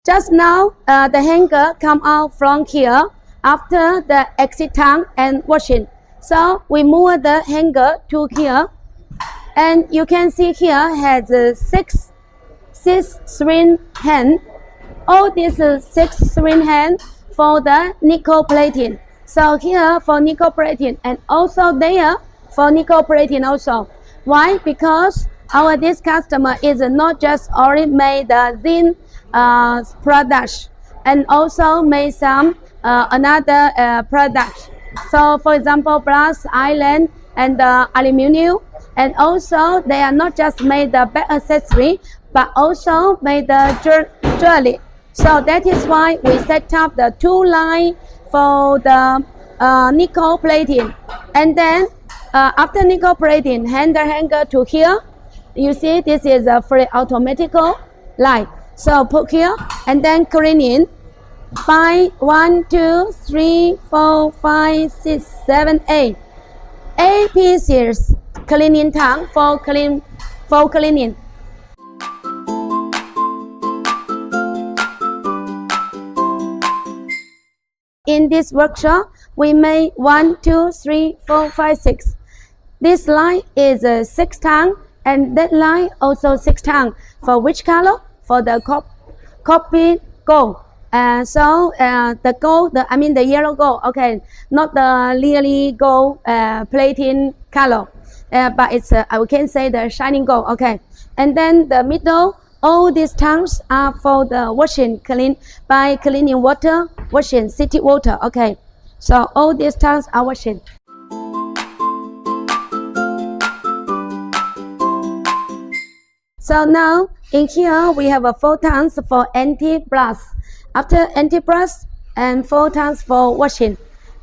Just now, the hanger come out from here after the exit tank and washing. So we move the hanger to here, and you can see here has six syringe hand. All these six syringe hand for the nickel plating. So here for nickel plating, and also there for nickel plating also. Why? Because this customer is not just already made the zinc products, and also made some another products. So for example, brass, iron, and aluminum, and also they are not just made the back accessory, but also made the jewelry. So that is why we set up the two line for the nickel plating. And then after nickel plating, hanger to here. You see this is a fully automatic line. So put here and then cleaning by 1, 2, 3, 4, 5, 6, 7, 8. 8 pieces cleaning tank for cleaning. In this workshop, we made 1, 2, 3, 4, 5, 6. This line is 6 tank, and that line also 6 tank. For which color? For the copy gold. So the gold, the yellow gold. Okay, not the really gold plating color, but it's I can say the shining gold. Okay, and then the middle. All these tanks are for the washing, clean by cleaning water, washing city water. Okay, so all these tanks are washing. So now in here we have 4 tanks for anti-blast. After anti-blast and 4 tanks for washing,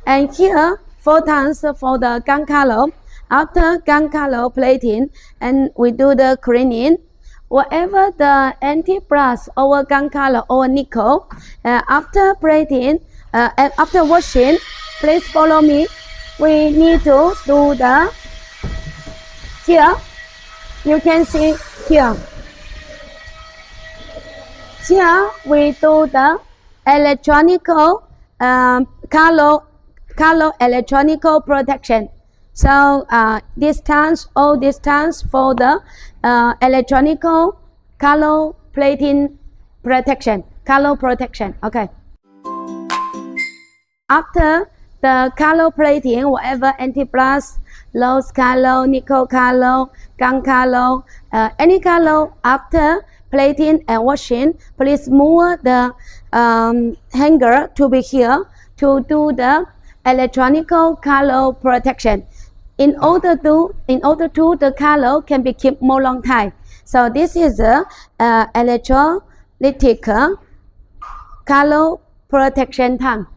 and here 4 tanks for the gun color. After gun color plating, and we do the cleaning. Whatever the anti-blast or gun color or nickel, after plating and after washing, please follow me. We need to do the here. You can see here. Here we do the electronical color electronical protection. So all distance for the electronical color plating protection, color protection. Okay. After the color plating, whatever anti-blast, loose color, nickel color, gun color, any color, after plating and washing, please move the hanger to be here to do the electronical color protection. In order to the color can be kept more long time. So this is a electrolytic color protection tank.